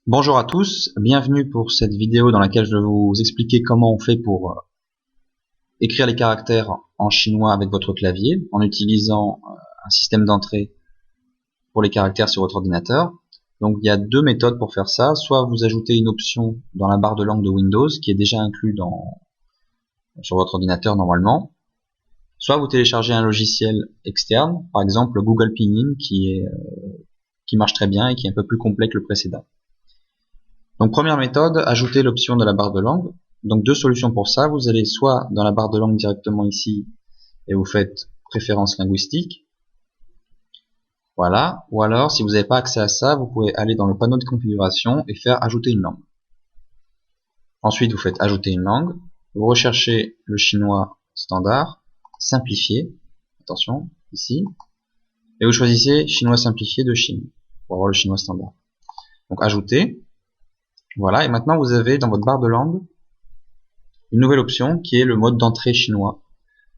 Bonjour à tous, bienvenue pour cette vidéo dans laquelle je vais vous expliquer comment on fait pour écrire les caractères en chinois avec votre clavier en utilisant un système d'entrée pour les caractères sur votre ordinateur. Donc il y a deux méthodes pour faire ça, soit vous ajoutez une option dans la barre de langue de Windows qui est déjà inclus sur votre ordinateur normalement, soit vous téléchargez un logiciel externe, par exemple Google Pinyin qui marche très bien et qui est un peu plus complet que le précédent. Donc première méthode, ajouter l'option de la barre de langue. Donc deux solutions pour ça, vous allez soit dans la barre de langue directement ici et vous faites préférences linguistiques, voilà, ou alors si vous n'avez pas accès à ça, vous pouvez aller dans le panneau de configuration et faire ajouter une langue. Ensuite vous faites ajouter une langue, vous recherchez le chinois standard, simplifié, attention, ici, et vous choisissez chinois simplifié de Chine, pour avoir le chinois standard. Donc ajouter. Voilà, et maintenant vous avez dans votre barre de langue une nouvelle option qui est le mode d'entrée chinois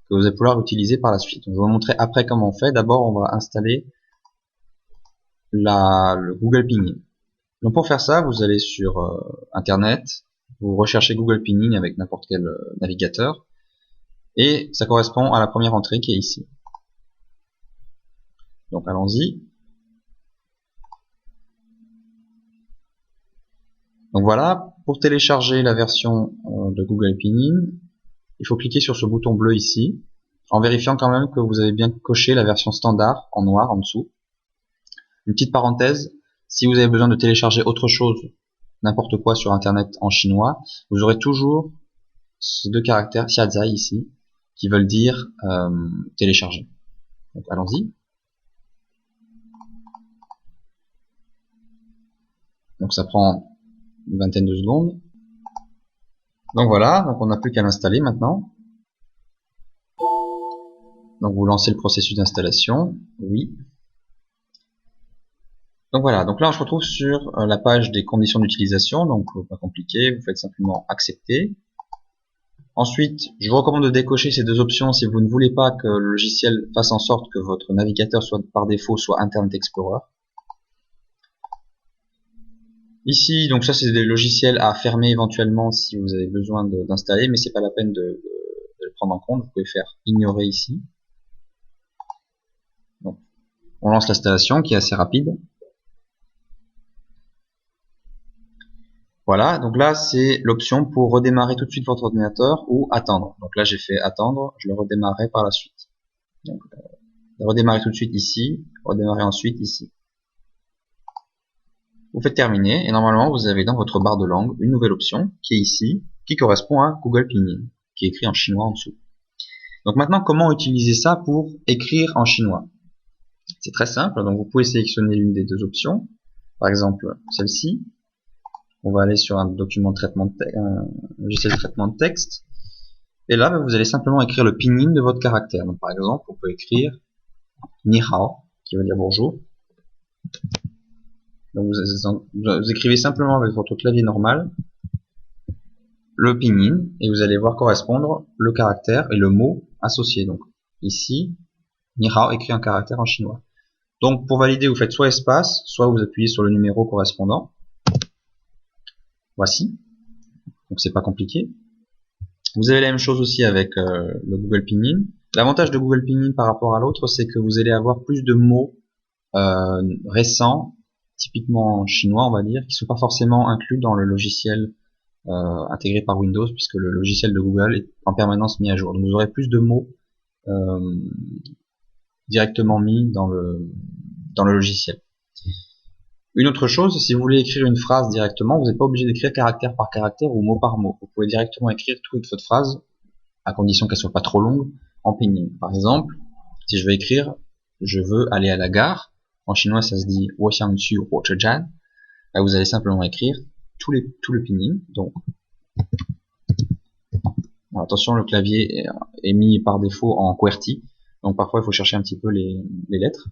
que vous allez pouvoir utiliser par la suite. Donc, je vais vous montrer après comment on fait. D'abord, on va installer le Google Pinyin. Donc pour faire ça, vous allez sur Internet, vous recherchez Google Pinyin avec n'importe quel navigateur, et ça correspond à la première entrée qui est ici. Donc allons-y. Donc voilà, pour télécharger la version de Google Pinyin, il faut cliquer sur ce bouton bleu ici, en vérifiant quand même que vous avez bien coché la version standard en noir en dessous. Une petite parenthèse, si vous avez besoin de télécharger autre chose, n'importe quoi sur internet en chinois, vous aurez toujours ces deux caractères xiazai ici, qui veulent dire télécharger. Donc allons-y. Donc ça prend une vingtaine de secondes. Donc voilà, donc on n'a plus qu'à l'installer maintenant. Donc vous lancez le processus d'installation, oui. Donc voilà, donc là on se retrouve sur la page des conditions d'utilisation, donc pas compliqué, vous faites simplement accepter. Ensuite, je vous recommande de décocher ces deux options si vous ne voulez pas que le logiciel fasse en sorte que votre navigateur soit par défaut soit Internet Explorer. Ici, donc ça c'est des logiciels à fermer éventuellement si vous avez besoin d'installer, mais c'est pas la peine de le prendre en compte, vous pouvez faire ignorer ici. Donc, on lance l'installation qui est assez rapide. Voilà, donc là c'est l'option pour redémarrer tout de suite votre ordinateur ou attendre. Donc là j'ai fait attendre, je le redémarrerai par la suite. Donc redémarrer tout de suite ici, redémarrer ensuite ici. Vous faites terminer et normalement vous avez dans votre barre de langue une nouvelle option qui est ici, qui correspond à Google Pinyin, qui est écrit en chinois en dessous. Donc maintenant comment utiliser ça pour écrire en chinois? C'est très simple, donc vous pouvez sélectionner l'une des deux options, par exemple celle-ci. On va aller sur un document de traitement de texte, un logiciel de traitement de texte. Et là, vous allez simplement écrire le pinyin de votre caractère. Donc, par exemple, on peut écrire Ni hao, qui veut dire bonjour. Donc, vous écrivez simplement avec votre clavier normal le pinyin et vous allez voir correspondre le caractère et le mot associé. Donc, ici, Ni hao écrit un caractère en chinois. Donc, pour valider, vous faites soit espace, soit vous appuyez sur le numéro correspondant. Voici. Donc, c'est pas compliqué. Vous avez la même chose aussi avec le Google Pinyin. L'avantage de Google Pinyin par rapport à l'autre, c'est que vous allez avoir plus de mots récents, typiquement en chinois on va dire, qui sont pas forcément inclus dans le logiciel intégré par Windows, puisque le logiciel de Google est en permanence mis à jour. Donc vous aurez plus de mots directement mis dans le logiciel. Une autre chose, si vous voulez écrire une phrase directement, vous n'êtes pas obligé d'écrire caractère par caractère ou mot par mot. Vous pouvez directement écrire toute votre phrase, à condition qu'elle soit pas trop longue, en pinyin. Par exemple, si je veux écrire je veux aller à la gare, en chinois ça se dit 我想去火车站, là vous allez simplement écrire tout le pinyin. Donc attention, le clavier est mis par défaut en QWERTY, donc parfois il faut chercher un petit peu les lettres.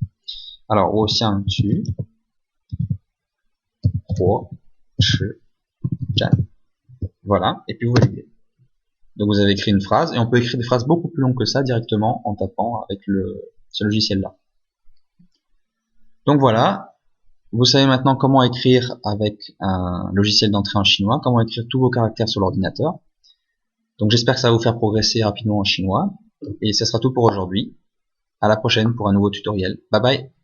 Alors 我想去火车站, voilà, et puis vous validez. Donc vous avez écrit une phrase, et on peut écrire des phrases beaucoup plus longues que ça directement en tapant avec ce logiciel là. Donc voilà, Vous savez maintenant comment écrire avec un logiciel d'entrée en chinois, comment écrire tous vos caractères sur l'ordinateur. Donc j'espère que ça va vous faire progresser rapidement en chinois. Et ça sera tout pour aujourd'hui. À la prochaine pour un nouveau tutoriel. Bye bye.